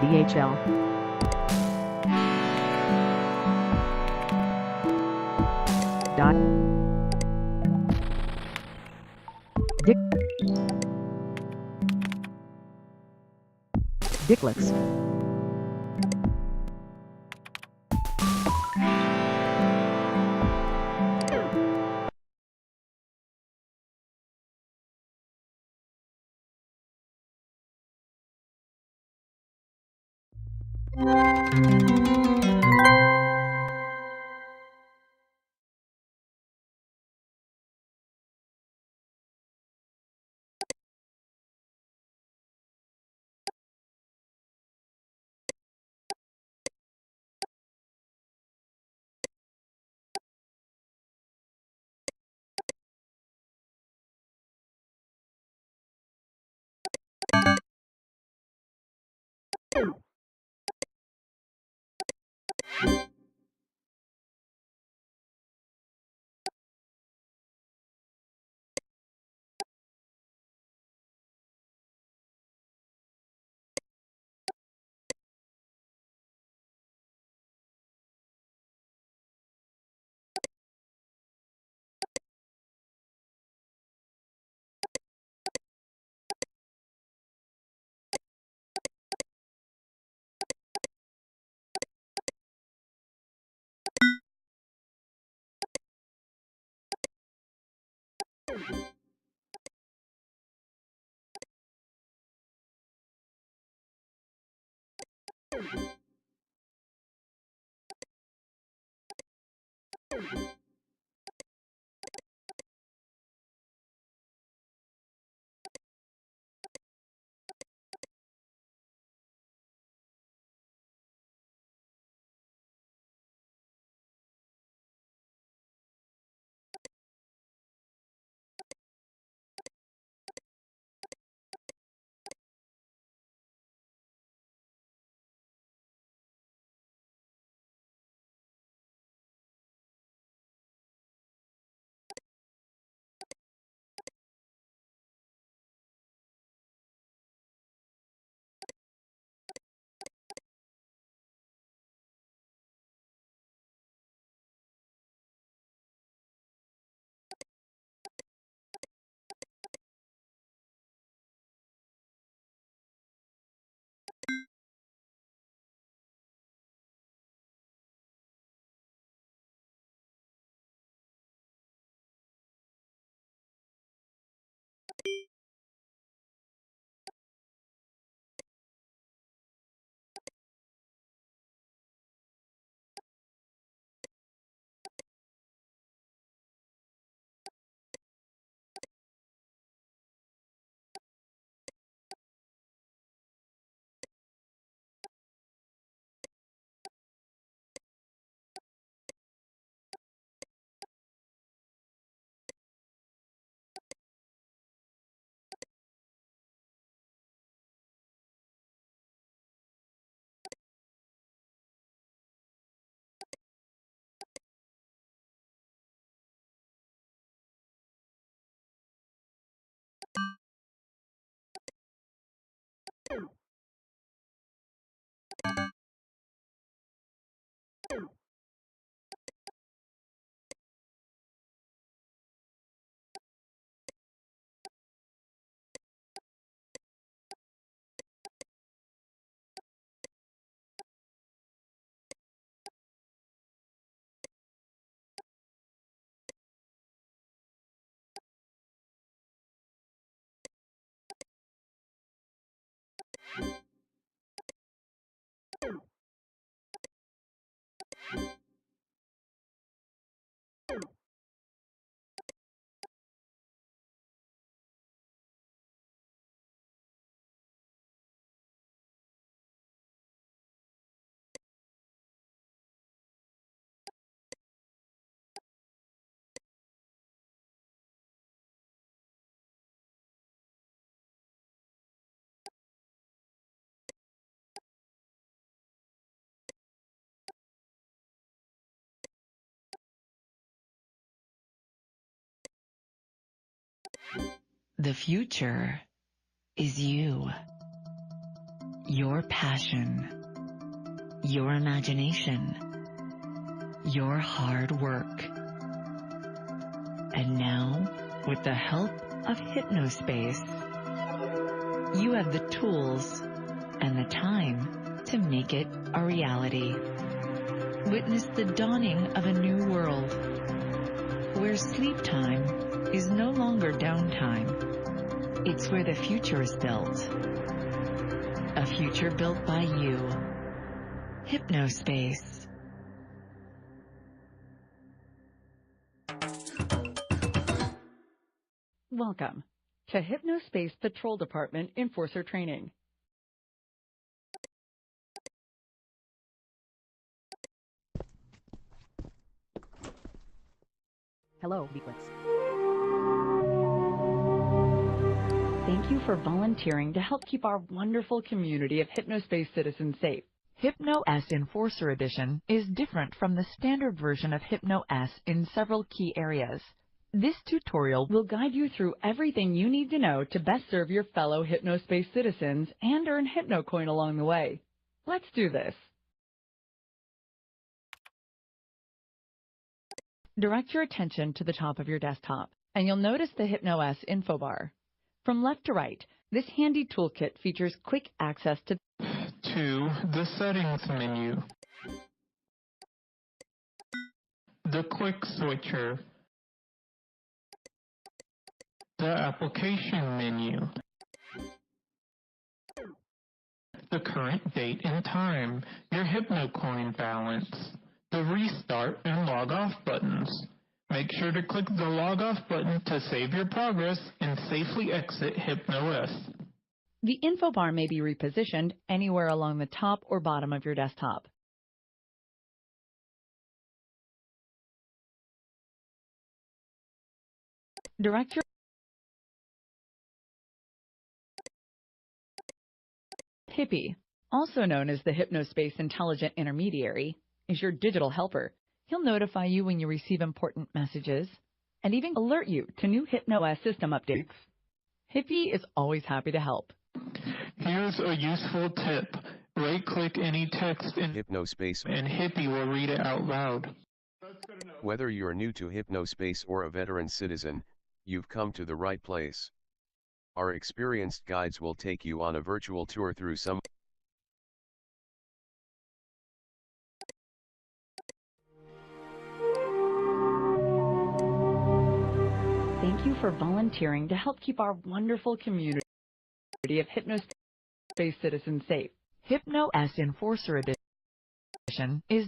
DHL. Dot. Dick. Dicklets. The future is you, your passion, your imagination, your hard work. And now, with the help of hypnospace, you have the tools and the time to make it a reality. Witness the dawning of a new world, where sleep time is no longer downtime. It's where the future is built. A future built by you. Hypnospace. Welcome to Hypnospace Patrol Department Enforcer Training. Hello, Beaklets. Thank you for volunteering to help keep our wonderful community of Hypnospace citizens safe. Hypno-S Enforcer Edition is different from the standard version of Hypno-S in several key areas. This tutorial will guide you through everything you need to know to best serve your fellow Hypnospace citizens and earn HypnoCoin along the way. Let's do this. Direct your attention to the top of your desktop, and you'll notice the Hypno-S info bar. From left to right, this handy toolkit features quick access to the Settings menu, the Quick Switcher, the Application menu, the current date and time, your HypnoCoin balance, the Restart and Log Off buttons. Make sure to click the Log Off button to save your progress and safely exit Hypno-S. The info bar may be repositioned anywhere along the top or bottom of your desktop. Direct your Hippie, also known as the Hypnospace Intelligent Intermediary, is your digital helper. He'll notify you when you receive important messages and even alert you to new Hypno-S system updates. Hippie is always happy to help. Here's a useful tip. Right-click any text in Hypnospace, and Hippie will read it out loud. whether you're new to Hypnospace or a veteran citizen, you've come to the right place. Our experienced guides will take you on a virtual tour through some Thank you for volunteering to help keep our wonderful community of Hypnospace citizens safe. Hypno-S Enforcer Edition is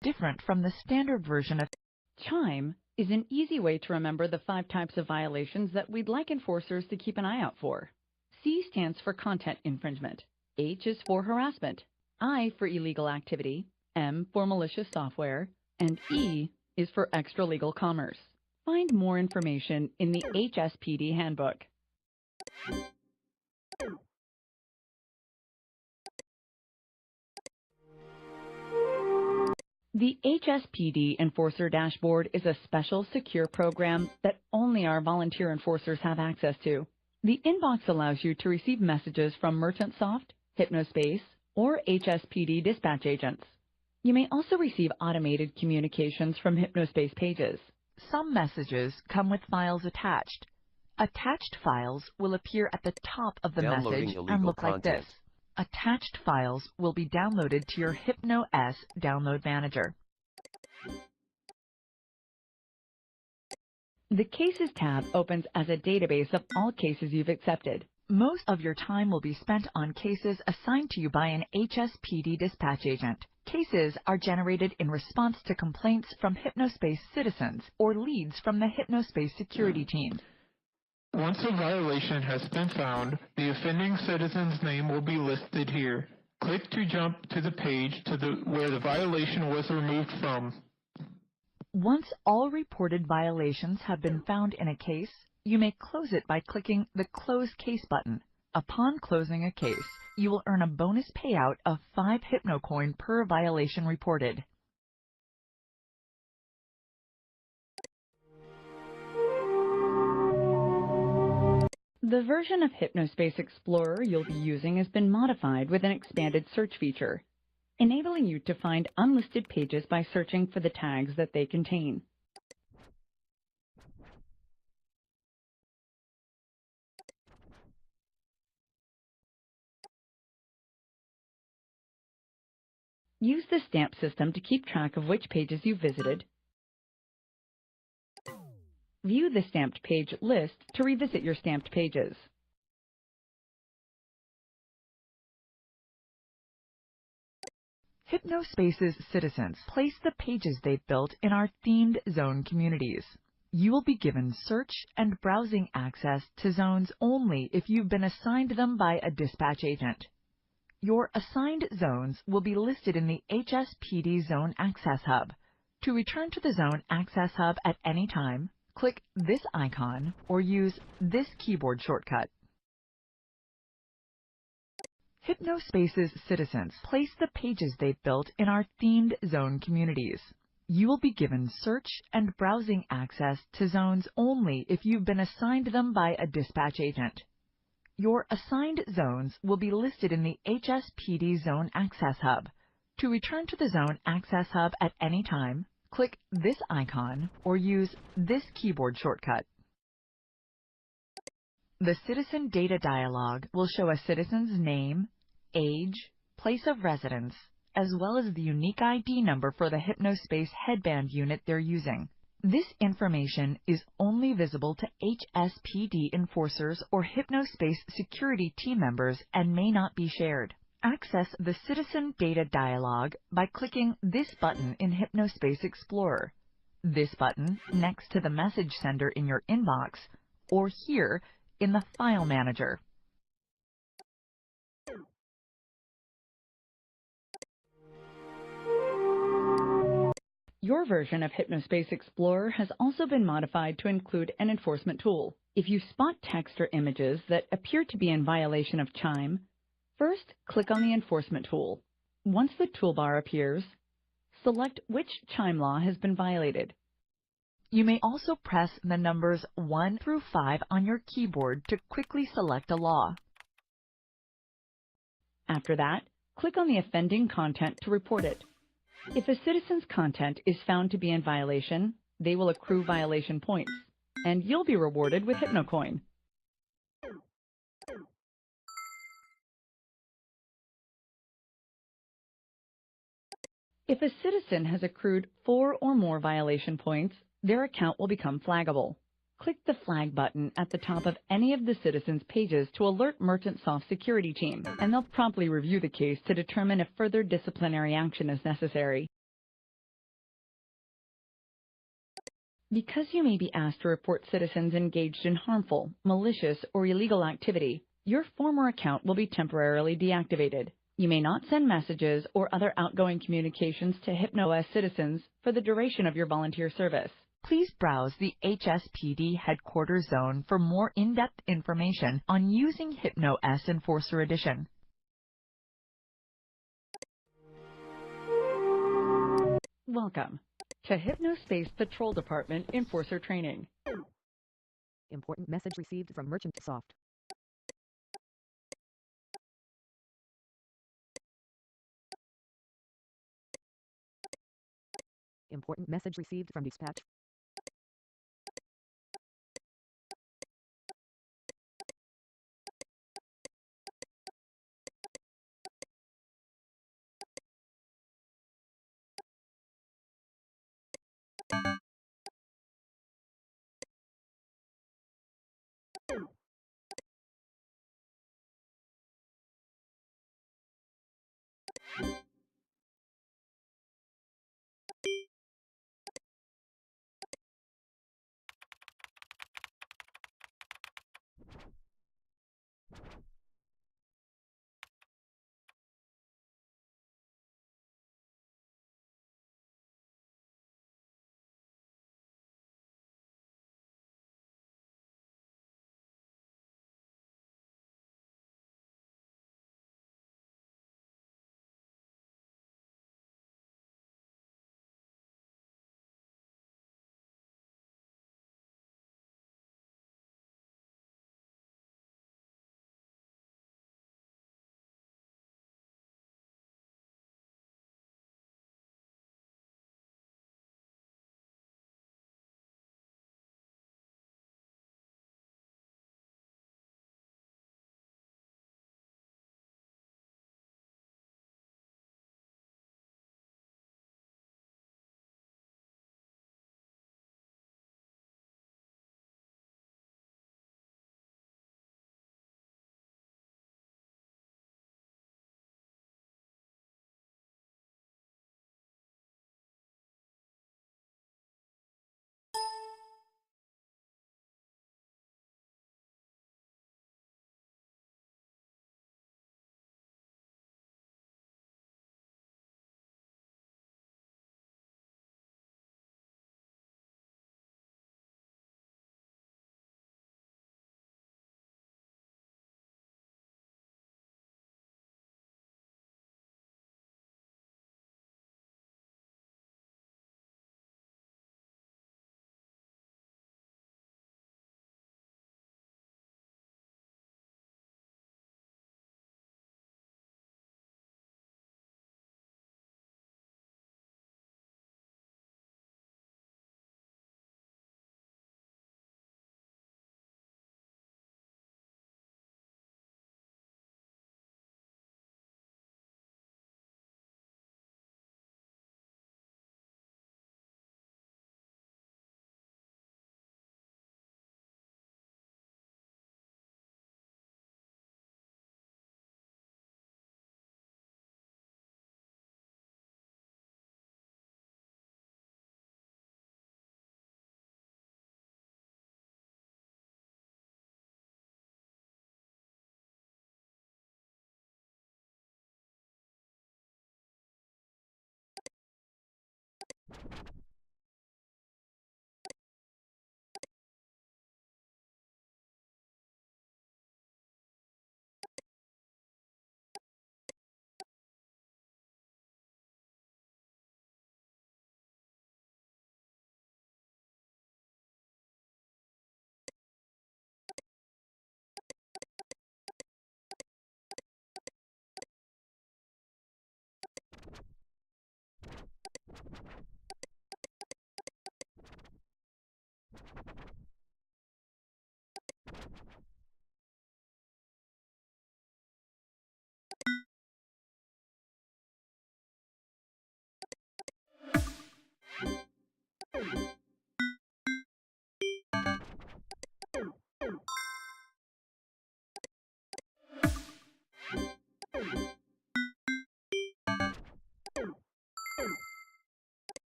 different from the standard version of Chime is an easy way to remember the 5 types of violations that we'd like enforcers to keep an eye out for. C stands for content infringement. H is for harassment. I for illegal activity. M for malicious software. And E is for extra-legal commerce. Find more information in the HSPD Handbook. The HSPD Enforcer Dashboard is a special, secure program that only our volunteer enforcers have access to. The inbox allows you to receive messages from MerchantSoft, hypnospace, or HSPD dispatch agents. You may also receive automated communications from hypnospace pages. Some messages come with files attached. Attached files will appear at the top of the Downloading message and illegal look like this. content. Attached files will be downloaded to your HypnoS download manager. The Cases tab opens as a database of all cases you've accepted. Most of your time will be spent on cases assigned to you by an HSPD dispatch agent. Cases are generated in response to complaints from hypnospace citizens or leads from the hypnospace security team. Once a violation has been found, the offending citizen's name will be listed here. Click to jump to the page where the violation was removed from. Once all reported violations have been found in a case, you may close it by clicking the Close Case button. Upon closing a case, you will earn a bonus payout of 5 HypnoCoin per violation reported. The version of Hypnospace Explorer you'll be using has been modified with an expanded search feature, enabling you to find unlisted pages by searching for the tags that they contain. Use the stamp system to keep track of which pages you visited. View the stamped page list to revisit your stamped pages. Hypnospace's citizens place the pages they've built in our themed zone communities. You will be given search and browsing access to zones only if you've been assigned them by a dispatch agent. Your assigned zones will be listed in the HSPD Zone Access Hub. To return to the Zone Access Hub at any time, click this icon or use this keyboard shortcut. Hypnospace's citizens place the pages they've built in our themed zone communities. You will be given search and browsing access to zones only if you've been assigned them by a dispatch agent. Your assigned zones will be listed in the HSPD Zone Access Hub. To return to the Zone Access Hub at any time, click this icon or use this keyboard shortcut. The Citizen Data dialog will show a citizen's name, age, place of residence, as well as the unique ID number for the Hypnospace headband unit they're using. This information is only visible to HSPD enforcers or Hypnospace security team members and may not be shared. Access the Citizen Data dialog by clicking this button in Hypnospace Explorer, this button next to the message sender in your inbox, or here in the File Manager. Your version of Hypnospace Explorer has also been modified to include an enforcement tool. If you spot text or images that appear to be in violation of CHIME, first click on the enforcement tool. Once the toolbar appears, select which CHIME law has been violated. You may also press the numbers 1 through 5 on your keyboard to quickly select a law. After that, click on the offending content to report it. If a citizen's content is found to be in violation, they will accrue violation points, and you'll be rewarded with HypnoCoin. If a citizen has accrued 4 or more violation points, their account will become flaggable. Click the flag button at the top of any of the citizens' pages to alert MerchantSoft security team, and they'll promptly review the case to determine if further disciplinary action is necessary. Because you may be asked to report citizens engaged in harmful, malicious, or illegal activity, your former account will be temporarily deactivated. You may not send messages or other outgoing communications to HypnoS citizens for the duration of your volunteer service. Please browse the HSPD Headquarters Zone for more in-depth information on using Hypno-S Enforcer Edition. Welcome to Hypnospace Patrol Department Enforcer Training. Important message received from Merchant Soft. Important message received from Dispatch.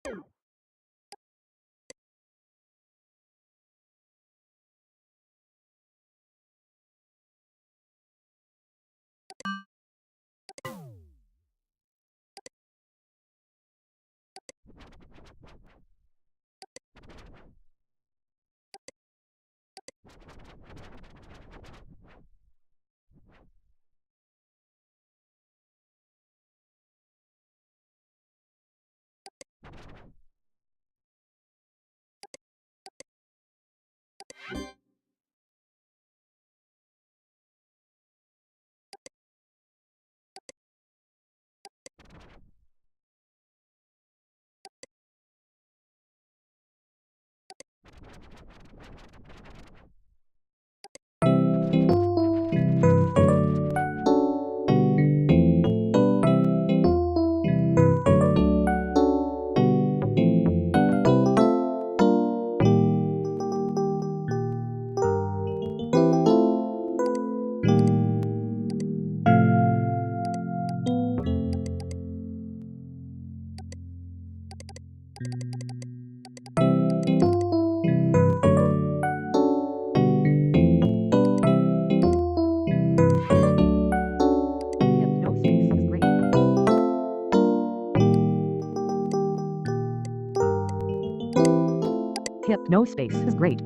Hypnospace is great. Hypnospace is great.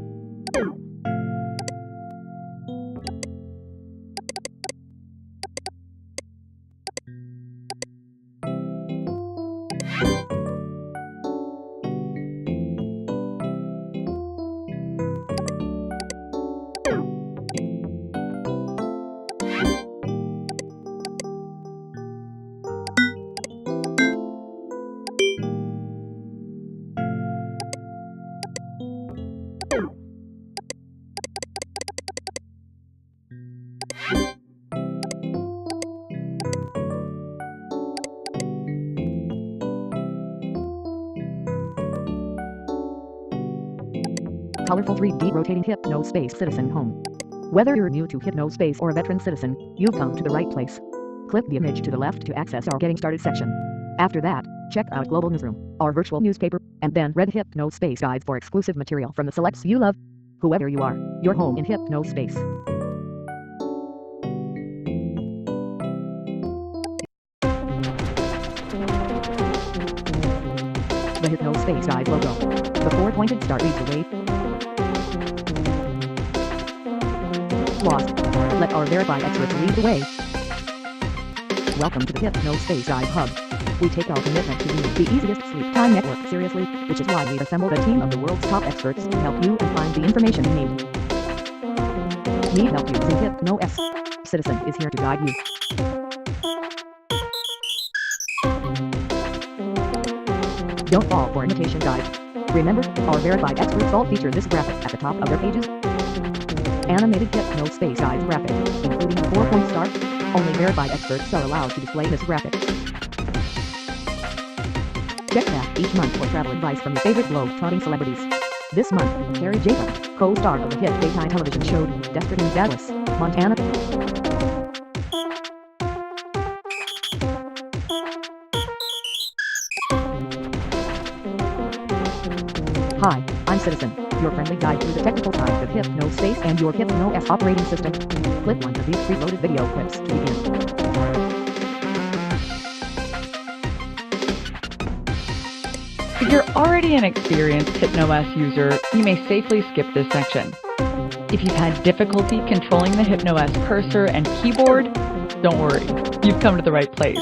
Colorful 3D rotating Hypnospace Citizen Home. Whether you're new to Hypnospace or a veteran citizen, you've come to the right place. Click the image to the left to access our Getting Started section. After that, check out Global Newsroom, our virtual newspaper, and then read Hypnospace guides for exclusive material from the selects you love. Whoever you are, you're home in Hypnospace. The Hypnospace Guide logo. The four-pointed star leads the way. Lost. Let our verified experts lead the way. Welcome to the Hypnospace Guide Hub. We take our commitment to you, the easiest sleep time network, seriously, which is why we've assembled a team of the world's top experts to help you and find the information you need. Need help using Hypnos? Citizen is here to guide you. Don't fall for imitation guides. Remember, our verified experts all feature this graphic at the top of their pages. Animated Hypnospace Guide graphic, including the 4-point star. Only verified experts are allowed to display this graphic. Check back each month for travel advice from your favorite globe-trotting celebrities. This month, Carrie Jacobs, co-star of the hit daytime television show Desperate in Dallas, Montana. Hi, I'm Citizen, your friendly guide through the technical side of Hypnospace and your Hypnos operating system. Click one of these preloaded video clips to begin. If you're already an experienced Hypnos user, you may safely skip this section. If you've had difficulty controlling the Hypnos cursor and keyboard, don't worry, you've come to the right place.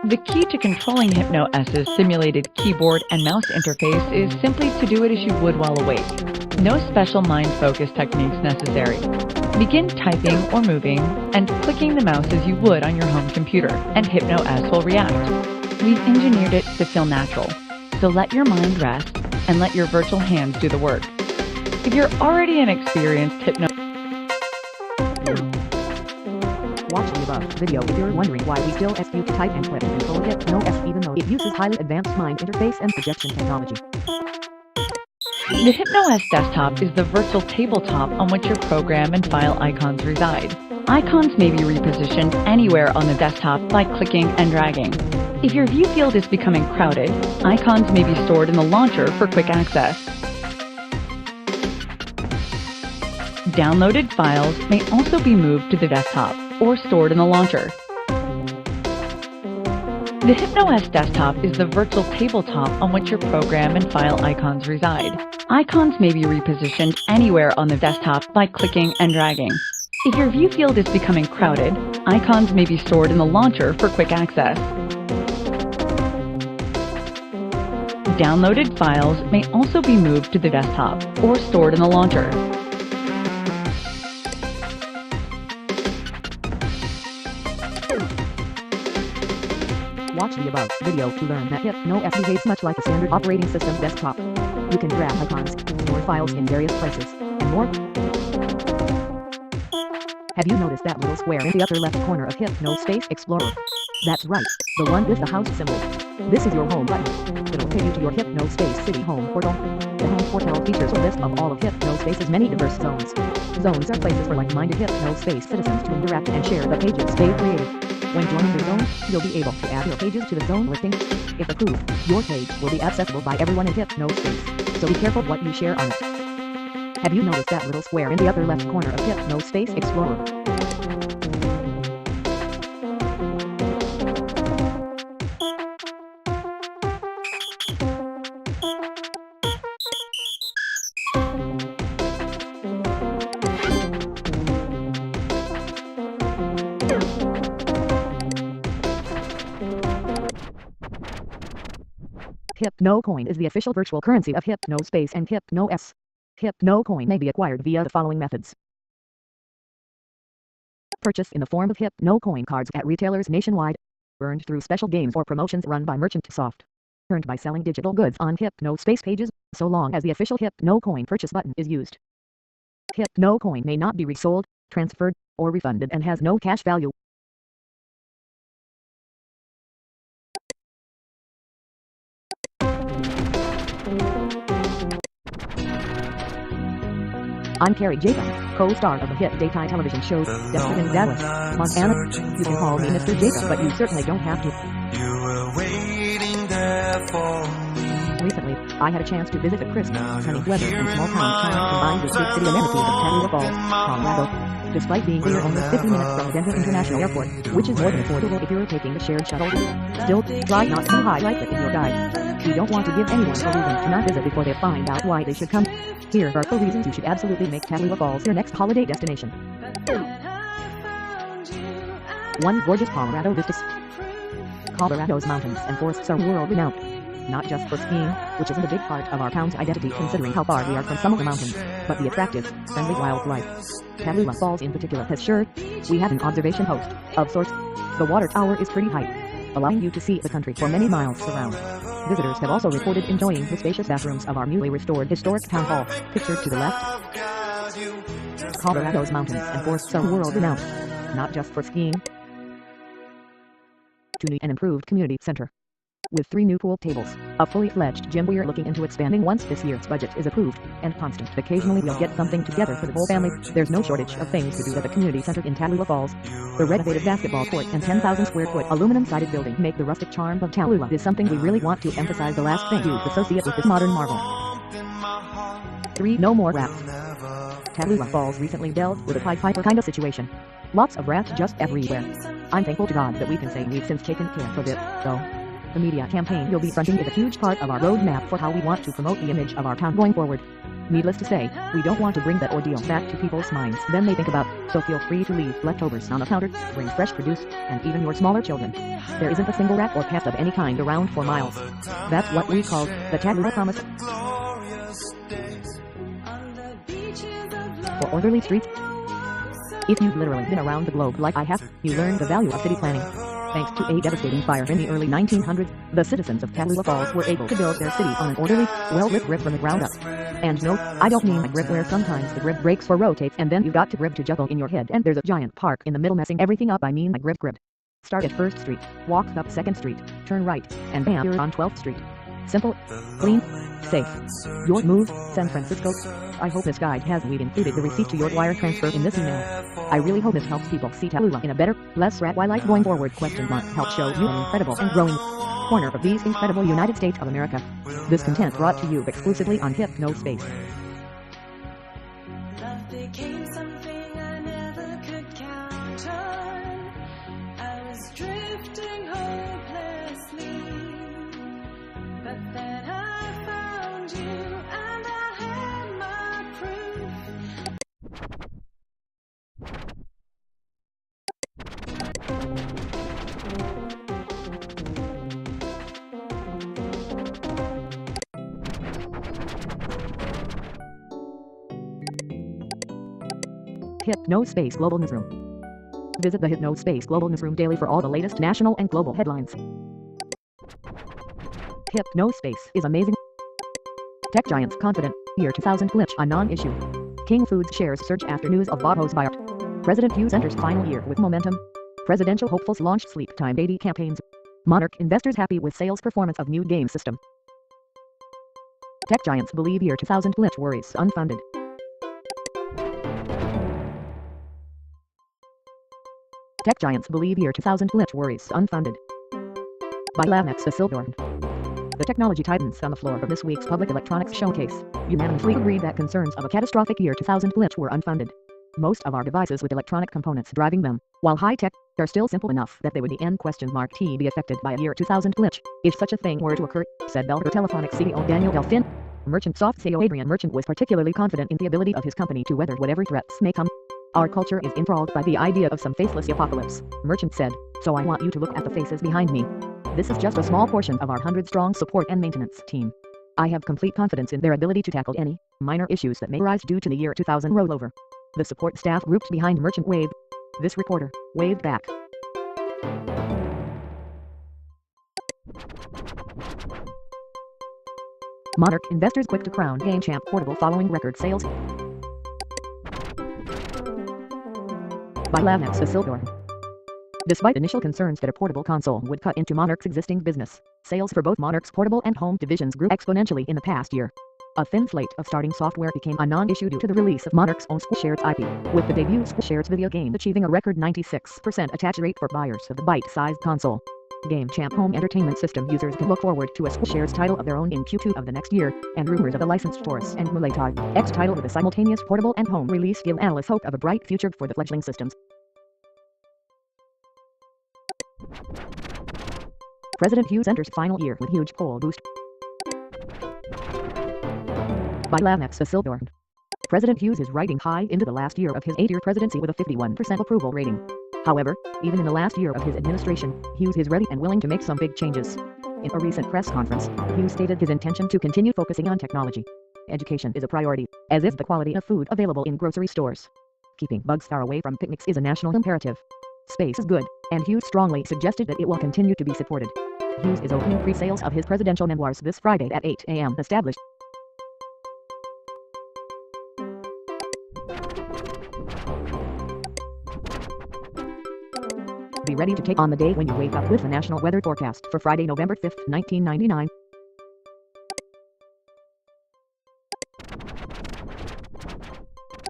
The key to controlling Hypnos' simulated keyboard and mouse interface is simply to do it as you would while awake. No special mind focus techniques necessary. Begin typing or moving and clicking the mouse as you would on your home computer, and Hypnos will react. We've engineered it to feel natural, so let your mind rest and let your virtual hands do the work. If you're already an experienced Hypnos Watch the above video if you're wondering why we still ask you to type and click to control Hypnos even though it uses highly advanced mind interface and projection technology. The Hypnos desktop is the virtual tabletop on which your program and file icons reside. Icons may be repositioned anywhere on the desktop by clicking and dragging. If your view field is becoming crowded, icons may be stored in the launcher for quick access. Downloaded files may also be moved to the desktop or stored in the launcher. The HypnoS desktop is the virtual tabletop on which your program and file icons reside. Icons may be repositioned anywhere on the desktop by clicking and dragging. If your view field is becoming crowded, icons may be stored in the launcher for quick access. Downloaded files may also be moved to the desktop or stored in the launcher. Watch the above video to learn that HypnoS behaves much like a standard operating system desktop. You can grab icons, store files in various places, and more. Have you noticed that little square in the upper left corner of HypnoSpace Explorer? That's right, the one with the house symbol. This is your home button. It'll take you to your HypnoSpace City Home portal. The Home portal features a list of all of HypnoSpace's many diverse zones. Zones are places for like-minded HypnoSpace citizens to interact and share the pages they've created. When joining the zone, you'll be able to add your pages to the zone listing. If approved, your page will be accessible by everyone in HypnoSpace, so be careful what you share on it. Have you noticed that little square in the upper left corner of HypnoSpace Explorer? HypnoCoin is the official virtual currency of HypnoSpace and HypnoS. HypnoCoin may be acquired via the following methods. Purchase in the form of HypnoCoin cards at retailers nationwide. Earned through special games or promotions run by Merchant Soft. Earned by selling digital goods on HypnoSpace pages, so long as the official HypnoCoin purchase button is used. HypnoCoin may not be resold, transferred, or refunded and has no cash value. I'm Carrie Jacob, co-star of the hit daytime television show Desperate in Dallas, Montana. You can call me Mr. Jacob, but you certainly don't have to. You were waiting there for me. Recently, I had a chance to visit the crisp, sunny weather and small town combined with big city amenities of Catalina Falls, Colorado. Despite being here only 50 minutes from the Denver International Airport, which is more than affordable if you're taking the shared shuttle, still, try not to highlight it in your guide. We don't want to give anyone a reason to not visit before they find out why they should come. Here are 4 reasons you should absolutely make Catalina Falls your next holiday destination. 1. Gorgeous Colorado vistas. Colorado's mountains and forests are world-renowned. Not just for skiing, which isn't a big part of our town's identity considering how far we are from some of the mountains, but the attractive, friendly wildlife. Catalina Falls in particular has sure. We have an observation post, of sorts. The water tower is pretty high, allowing you to see the country for many miles around. Visitors have also reported enjoying the spacious bathrooms of our newly restored historic town hall, pictured to the left. Colorado's mountains and forests are world-renowned, not just for skiing. 2. An improved community center. With 3 new pool tables, a fully fledged gym we're looking into expanding once this year's budget is approved, and constant occasionally we'll get something together for the whole family. There's no shortage of things to do at the community center in Catalina Falls. The renovated basketball court and 10,000 square foot aluminum-sided building make the rustic charm of Catalina is something we really want to emphasize. The last thing you associate with this modern marvel. 3. No more rats. Catalina Falls recently dealt with a Pied Piper kind of situation. Lots of rats just everywhere. I'm thankful to God that we can say we've since taken care of it, though. The media campaign you'll be fronting is a huge part of our roadmap for how we want to promote the image of our town going forward. Needless to say, we don't want to bring that ordeal back to people's minds then they think about, so feel free to leave leftovers on the counter, bring fresh produce, and even your smaller children. There isn't a single rat or pest of any kind around for miles. That's what we call the Catalina Promise. For orderly streets. If you've literally been around the globe like I have, you learned the value of city planning. Thanks to a devastating fire in the early 1900s, the citizens of Catalina Falls were able to build their city on an orderly, well-lit grid from the ground up. And no, I don't mean a grid where sometimes the grid breaks or rotates and then you've got to grid to juggle in your head and there's a giant park in the middle messing everything up. I mean a grid. Start at 1st Street, walk up 2nd Street, turn right, and bam, you're on 12th Street. Simple, clean, safe. Your move, San Francisco. I hope this guide has included the receipt to your wire transfer in this email. I really hope this helps people see Catalina in a better, less rat-wildlife going forward. Help show you an incredible and growing corner of these incredible United States of America. This content brought to you exclusively on HypnoSpace. Love became something I never could count on. I was drifting hopelessly, but then I found you and I had my proof. HypnoSpace Global Newsroom. Visit the HypnoSpace Global Newsroom daily for all the latest national and global headlines. HypnoSpace is amazing. Tech giants confident. Year 2000 glitch a non-issue. King Foods shares surge after news of Bobho's buyout. President Hughes enters final year with momentum. Presidential hopefuls launch sleep time baby campaigns. Monarch investors happy with sales performance of new game system. Tech giants believe year 2000 glitch worries unfounded. Tech giants believe year 2000 glitch worries unfounded. By Lanex Isildur. The technology titans on the floor of this week's public electronics showcase unanimously agreed that concerns of a catastrophic year 2000 glitch were unfounded. Most of our devices with electronic components driving them, while high-tech, are still simple enough that they would be affected by a year 2000 glitch, if such a thing were to occur, said Bell Telephonics CEO Daniel Delfin. Merchant Soft CEO Adrian Merchant was particularly confident in the ability of his company to weather whatever threats may come. Our culture is enthralled by the idea of some faceless apocalypse, Merchant said, so I want you to look at the faces behind me. This is just a small portion of our 100-strong support and maintenance team. I have complete confidence in their ability to tackle any minor issues that may arise due to the year 2000 rollover. The support staff grouped behind Merchant waved. This reporter waved back. Monarch investors quick to crown Game Champ portable following record sales. By Lanex Isildur. Despite initial concerns that a portable console would cut into Monarch's existing business, sales for both Monarch's portable and home divisions grew exponentially in the past year. A thin slate of starting software became a non-issue due to the release of Monarch's own SquareShares IP, with the debut SquareShares video game achieving a record 96% attach rate for buyers of the bite-sized console. Game Champ home entertainment system users can look forward to a SquareShares title of their own in Q2 of the next year, and rumors of a licensed Taurus and Mulay X title with a simultaneous portable and home release give analysts hope of a bright future for the fledgling systems. President Hughes enters final year with huge poll boost. By Lanex Isildur. President Hughes is riding high into the last year of his 8-year presidency with a 51% approval rating. However, even in the last year of his administration, Hughes is ready and willing to make some big changes. In a recent press conference, Hughes stated his intention to continue focusing on technology. Education is a priority, as is the quality of food available in grocery stores. Keeping bugs far away from picnics is a national imperative. Space is good, and Hughes strongly suggested that it will continue to be supported. Hughes is opening pre-sales of his presidential memoirs this Friday at 8 a.m. established. Be ready to take on the day when you wake up with the national weather forecast for Friday, November 5th, 1999.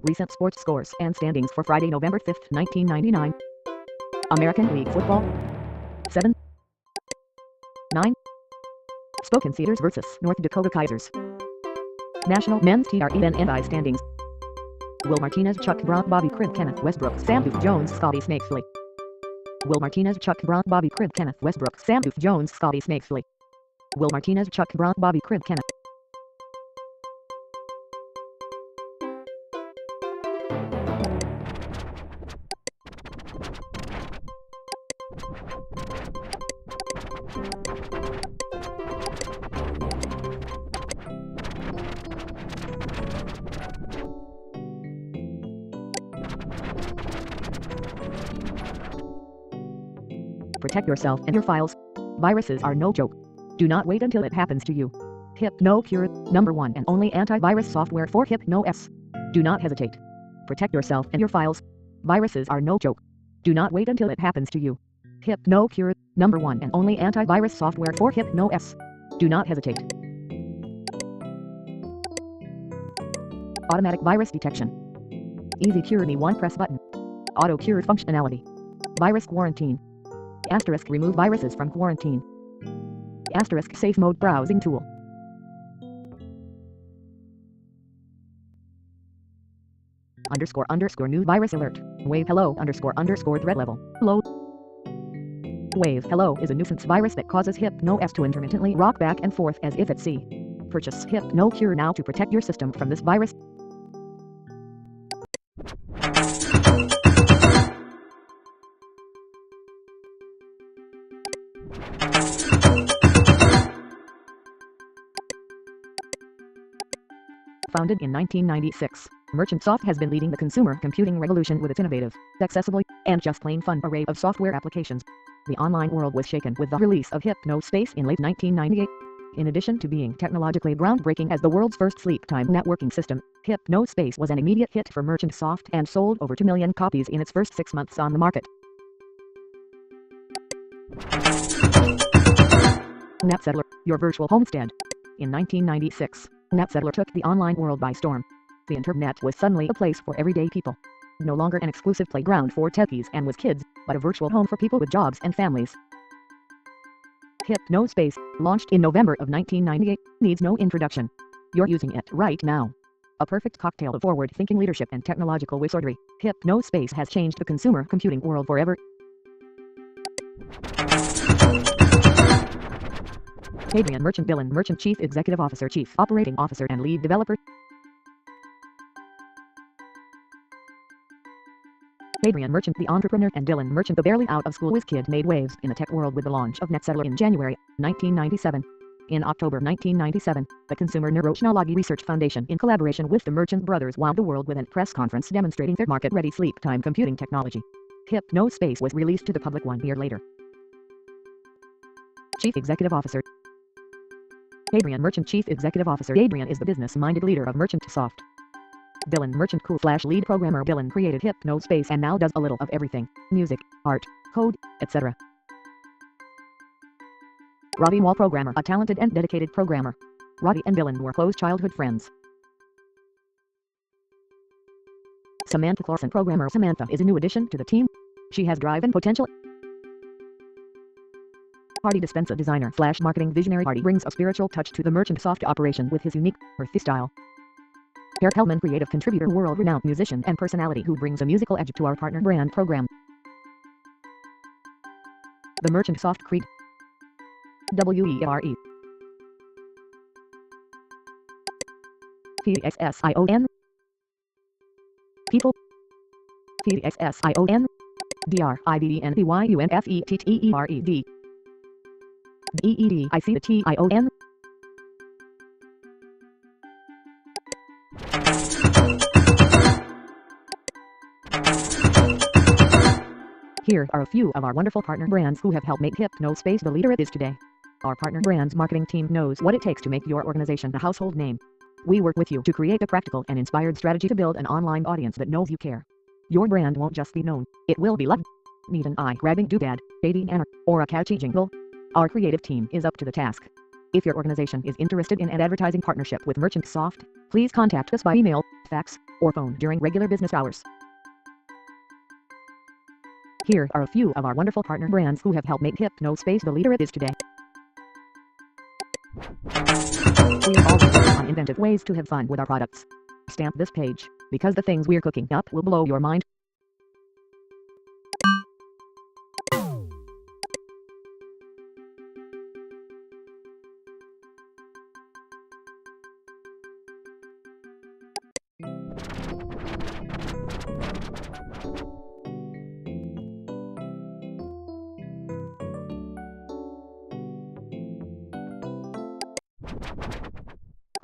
Recent sports scores and standings for Friday, November 5th, 1999. American League Football 7-9. Spokane Cedars vs. North Dakota Kaisers. National Men's TRENNI standings. Will Martinez, Chuck Gronk, Bobby Cribb, Kenneth Westbrook, Sam Duke Jones, Scotty Snakesley. Will Martinez, Chuck Gronk, Bobby Cribb, Kenneth Westbrook, Sam Duke Jones, Scotty Snakesley. Will Martinez, Chuck Gronk, Bobby Cribb, Kenneth. Protect yourself and your files. Viruses are no joke. Do not wait until it happens to you. HypnoCure, #1 and only antivirus software for HypnoS. Do not hesitate. Protect yourself and your files. Viruses are no joke. Do not wait until it happens to you. HypnoCure, #1 and only antivirus software for HypnoS. Do not hesitate. Automatic virus detection. Easy Cure Me One Press button. Auto Cure functionality. Virus quarantine. *remove viruses from quarantine. * safe mode browsing tool. __ new virus alert. Wave hello _ threat level low. Wave hello is a nuisance virus that causes Hypno-S to intermittently rock back and forth as if at sea. Purchase Hypno Cure now to protect your system from this virus. Founded in 1996, MerchantSoft has been leading the consumer computing revolution with its innovative, accessible, and just plain fun array of software applications. The online world was shaken with the release of HypnoSpace in late 1998. In addition to being technologically groundbreaking as the world's first sleep-time networking system, HypnoSpace was an immediate hit for MerchantSoft and sold over 2 million copies in its first 6 months on the market. NetSettler, your virtual homestead. In 1996, NetSettler took the online world by storm. The internet was suddenly a place for everyday people. No longer an exclusive playground for techies and whiz kids, but a virtual home for people with jobs and families. HypnoSpace, launched in November of 1998, needs no introduction. You're using it right now. A perfect cocktail of forward-thinking leadership and technological wizardry, HypnoSpace has changed the consumer computing world forever. Adrian Merchant Dillon Merchant Chief Executive Officer Chief Operating Officer and Lead Developer. Adrian Merchant the entrepreneur and Dillon Merchant the barely out of school whiz kid made waves in the tech world with the launch of NetSettler in January 1997. In October 1997, the Consumer Neurotechnology Research Foundation in collaboration with the Merchant brothers wowed the world with a press conference demonstrating their market-ready sleep-time computing technology. HypnoSpace was released to the public 1 year later. Chief Executive Officer Adrian Merchant Chief Executive Officer Adrian is the business-minded leader of MerchantSoft. Dillon Merchant cool/lead programmer Dillon created HypnoSpace and now does a little of everything: music, art, code, etc. Robbie Wall programmer, a talented and dedicated programmer. Robbie and Dillon were close childhood friends. Samantha Clarkson programmer Samantha is a new addition to the team. She has drive and potential. Party Dispensa designer/marketing visionary Party brings a spiritual touch to the MerchantSoft operation with his unique, earthy style. Eric Hellman, creative contributor, world-renowned musician and personality who brings a musical edge to our partner brand program. The MerchantSoft Creed. WERE. PXSION. People. PXSION. DRIVENBYUNFETTERED. DEEDICTION. Here are a few of our wonderful partner brands who have helped make HypnoSpace the leader it is today. Our partner brands marketing team knows what it takes to make your organization a household name. We work with you to create a practical and inspired strategy to build an online audience that knows you care. Your brand won't just be known, it will be loved. Need an eye-grabbing doodad, baby banner, or a catchy jingle? Our creative team is up to the task. If your organization is interested in an advertising partnership with MerchantSoft, please contact us by email, fax, or phone during regular business hours. Here are a few of our wonderful partner brands who have helped make HypnoSpace the leader it is today. We're always working on inventive ways to have fun with our products. Stamp this page, because the things we're cooking up will blow your mind.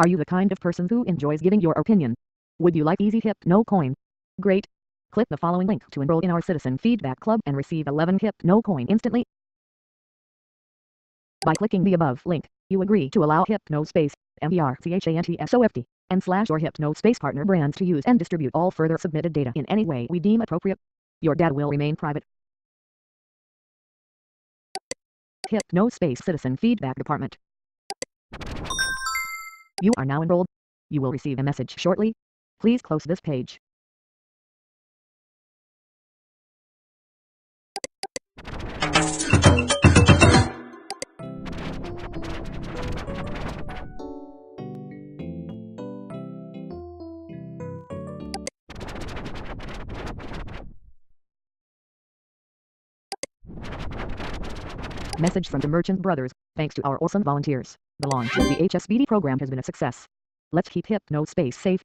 Are you the kind of person who enjoys giving your opinion? Would you like easy Hypno coin? Great! Click the following link to enroll in our Citizen Feedback Club and receive 11 Hypno coin instantly. By clicking the above link, you agree to allow HypnoSpace, MERCHANTSOFT, and / your HypnoSpace partner brands to use and distribute all further submitted data in any way we deem appropriate. Your data will remain private. HypnoSpace Citizen Feedback Department. You are now enrolled. You will receive a message shortly. Please close this page. Message from the Merchant Brothers. Thanks to our awesome volunteers, the launch of the HSBD program has been a success. Let's keep hypnospace safe.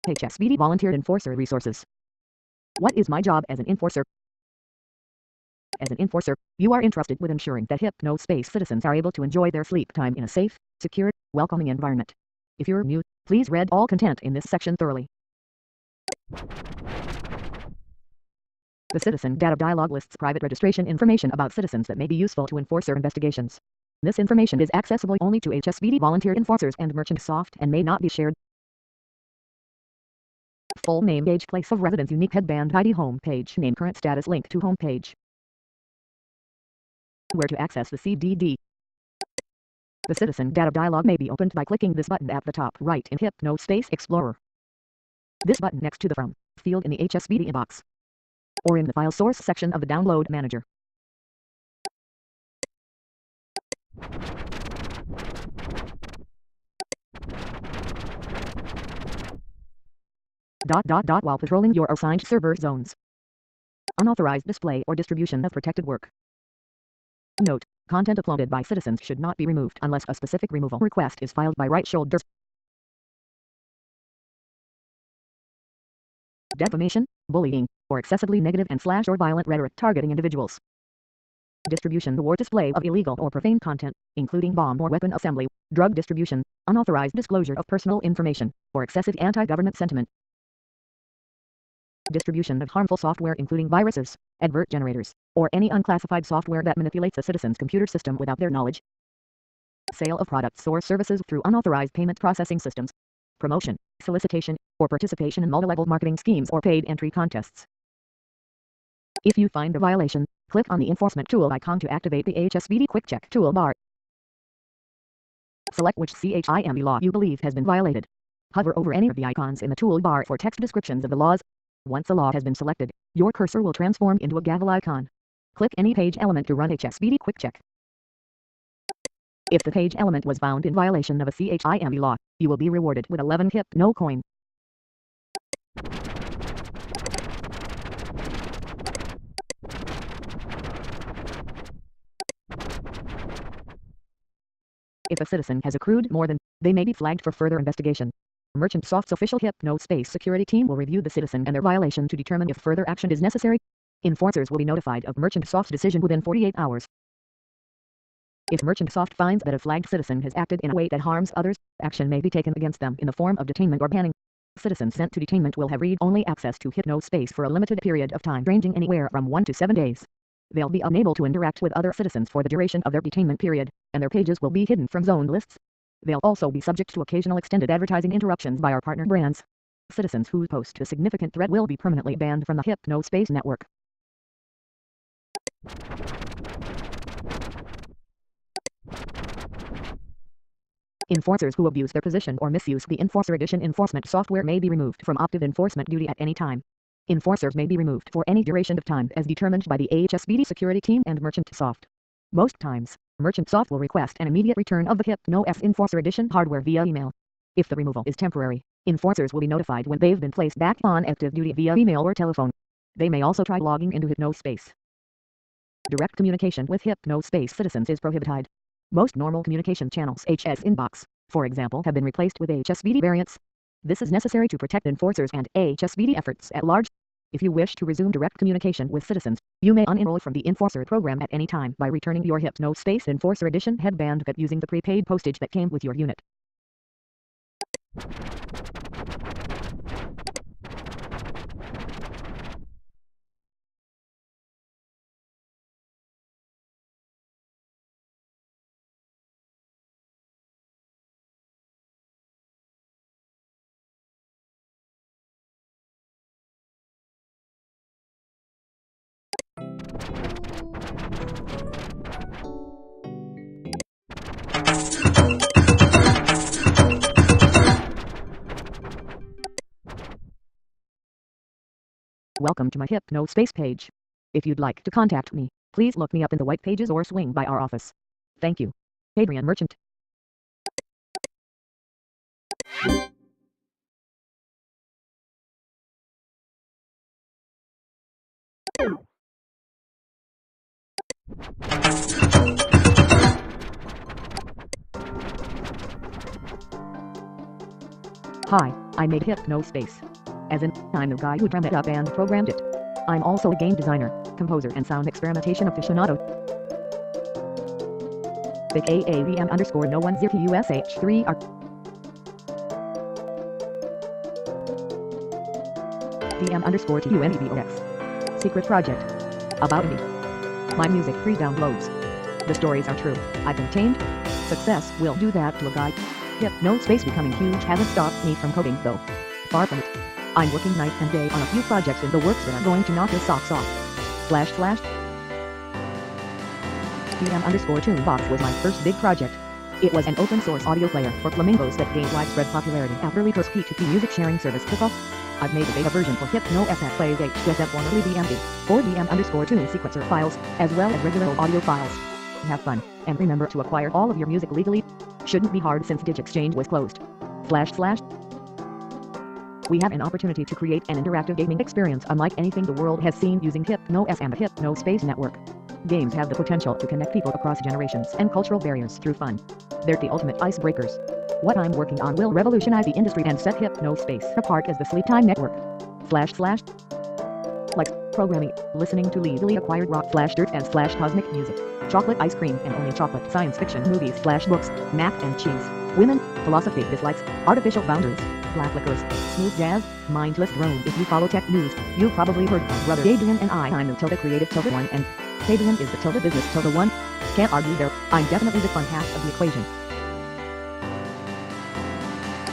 HSBD Volunteer Enforcer Resources. What is my job as an enforcer? As an enforcer, you are entrusted with ensuring that hypnospace citizens are able to enjoy their sleep time in a safe, secure, welcoming environment. If you're new, please read all content in this section thoroughly. The Citizen Data Dialog lists private registration information about citizens that may be useful to enforcer investigations. This information is accessible only to HSBD volunteer enforcers and Merchant Soft and may not be shared. Full name, age, place of residence, unique headband ID, home page name, current status, link to home page. Where to access the CDD. The Citizen Data Dialog may be opened by clicking this button at the top right in Hypnospace Explorer. This button next to the From field in the HSBD inbox, or in the File Source section of the Download Manager. While patrolling your assigned server zones. Unauthorized display or distribution of protected work. Note: content uploaded by citizens should not be removed unless a specific removal request is filed by right shoulder. Defamation, bullying, or excessively negative and / or violent rhetoric targeting individuals. Distribution or display of illegal or profane content, including bomb or weapon assembly, drug distribution, unauthorized disclosure of personal information, or excessive anti-government sentiment. Distribution of harmful software including viruses, advert generators, or any unclassified software that manipulates a citizen's computer system without their knowledge. Sale of products or services through unauthorized payment processing systems. Promotion, solicitation, or participation in multi-level marketing schemes or paid entry contests. If you find a violation, click on the Enforcement tool icon to activate the HSBD Quick Check toolbar. Select which CHIME law you believe has been violated. Hover over any of the icons in the toolbar for text descriptions of the laws. Once a law has been selected, your cursor will transform into a gavel icon. Click any page element to run HSBD Quick Check. If the page element was found in violation of a CHIME law, you will be rewarded with 11 Hypno coin. If a citizen has accrued more than, they may be flagged for further investigation. Merchant Soft's official Hypnospace security team will review the citizen and their violation to determine if further action is necessary. Enforcers will be notified of Merchant Soft's decision within 48 hours. If Merchant Soft finds that a flagged citizen has acted in a way that harms others, action may be taken against them in the form of detainment or banning. Citizens sent to detainment will have read-only access to Hypnospace for a limited period of time ranging anywhere from 1 to 7 days. They'll be unable to interact with other citizens for the duration of their detainment period, and their pages will be hidden from zoned lists. They'll also be subject to occasional extended advertising interruptions by our partner brands. Citizens who post a significant threat will be permanently banned from the Hypnospace network. Enforcers who abuse their position or misuse the Enforcer Edition enforcement software may be removed from active enforcement duty at any time. Enforcers may be removed for any duration of time as determined by the HSBD security team and Merchant Soft. Most times, Merchant Soft will request an immediate return of the Hypnos Enforcer Edition hardware via email. If the removal is temporary, enforcers will be notified when they've been placed back on active duty via email or telephone. They may also try logging into Hypnospace. Direct communication with Hypnospace citizens is prohibited. Most normal communication channels, HS inbox, for example, have been replaced with HSBD variants. This is necessary to protect enforcers and HSBD efforts at large. If you wish to resume direct communication with citizens, you may unenroll from the Enforcer program at any time by returning your Hypnospace Enforcer Edition headband kit using the prepaid postage that came with your unit. Welcome to my Hypnospace page. If you'd like to contact me, please look me up in the white pages or swing by our office. Thank you. Adrian Merchant. Hi, I made hypnospace. As in, I'm the guy who drummed it up and programmed it. I'm also a game designer, composer and sound experimentation aficionado. Big AAVM underscore no 10 USH3 R DM underscore TUNEVOX. Secret project. About me. My music free downloads. The stories are true. I've been tamed. Success will do that to a guy. Hypnospace becoming huge hasn't stopped me from coding though. Far from it. I'm working night and day on a few projects in the works that are going to knock your socks off. DM underscore Tunebox was my first big project. It was an open source audio player for flamingos that gained widespread popularity after Lico's P2P music sharing service took off. I've made a beta version for HypnoS that plays HSM formerly DMD, for DM underscore tune sequencer files, as well as regular audio files. Have fun, and remember to acquire all of your music legally. Shouldn't be hard since DigExchange was closed. We have an opportunity to create an interactive gaming experience unlike anything the world has seen using HypnoS and the HypnoSpace network. Games have the potential to connect people across generations and cultural barriers through fun. They're the ultimate icebreakers. What I'm working on will revolutionize the industry and set HypnoSpace apart as the sleep time network. Like programming, listening to legally acquired rock /dirt and /cosmic music, chocolate ice cream and only chocolate, science fiction movies /books, mac and cheese, women, philosophy dislikes, artificial boundaries, black licorice, smooth jazz, mindless drones. If you follow tech news, you've probably heard my brother Adrian and I'm the tilde creative tilde one and Adrian is the tilde business tilde one. Can't argue there. I'm definitely the fun half of the equation.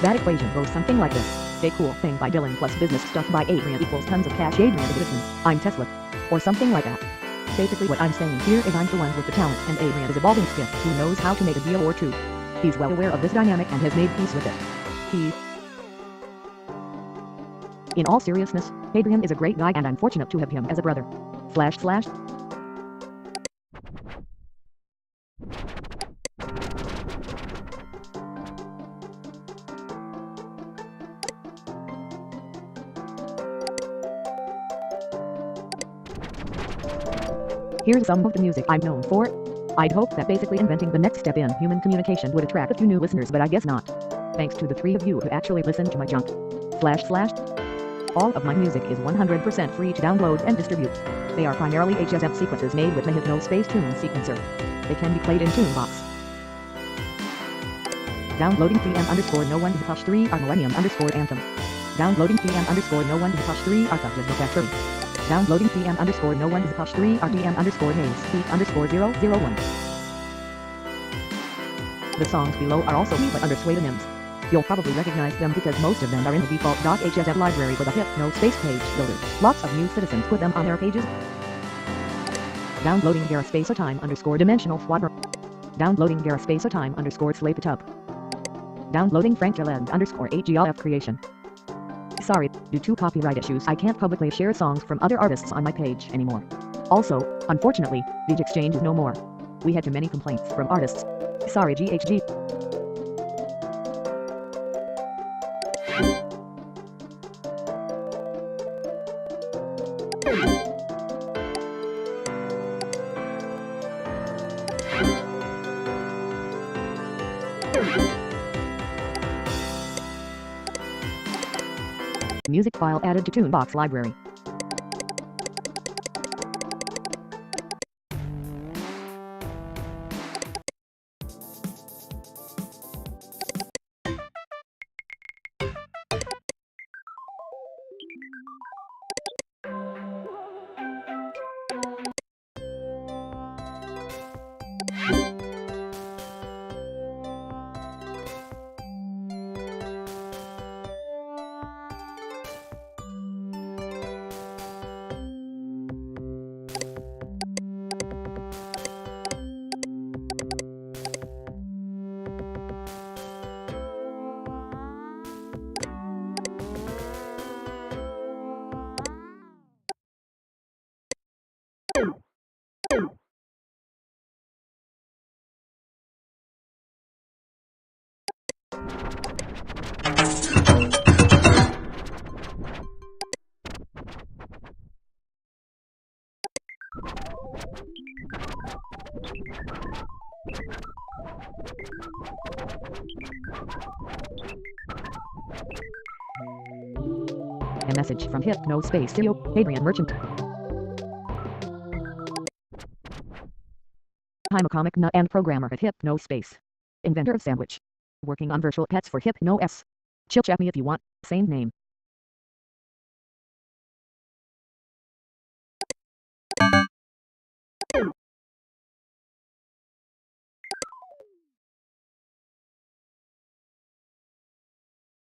That equation goes something like this. Stay Cool Thing by Dylan plus business stuff by Adrian equals tons of cash Adrian Edison, I'm Tesla. Or something like that. Basically what I'm saying here is I'm the one with the talent and Adrian is a balding stiff who knows how to make a deal or two. He's well aware of this dynamic and has made peace with it. In all seriousness, Adrian is a great guy and I'm fortunate to have him as a brother. Here's some of the music I'm known for. I'd hope that basically inventing the next step in human communication would attract a few new listeners, but I guess not. Thanks to the 3 of you who actually listen to my junk. All of my music is 100% free to download and distribute. They are primarily HSM sequences made with the HypnoSpace tune sequencer. They can be played in Tunebox. Downloading TM underscore no 1 push 3 R millennium underscore anthem. Downloading TM underscore no 1 push 3 R touches the factory. Downloading TM underscore no 1 push 3 R DM underscore haze beat underscore 001. The songs below are also me but under pseudonyms. You'll probably recognize them because most of them are in the default .hsm library for the HypnoSpace page builder. Lots of new citizens put them on their pages. Downloading Garaspace-O-Time underscore dimensional squadron. Downloading Garaspace-O-Time underscore slate it up. Downloading Frank Gillend underscore HGLF creation. Sorry, due to copyright issues I can't publicly share songs from other artists on my page anymore. Also, unfortunately, DigExchange is no more. We had too many complaints from artists. Sorry GHG. Music file added to Tunebox library. A message from hypnospace to you, Adrian Merchant. I'm a comic nut and programmer at Hypnospace. Inventor of Sandwich. Working on virtual pets for Hypnos. Chill chat me if you want, same name.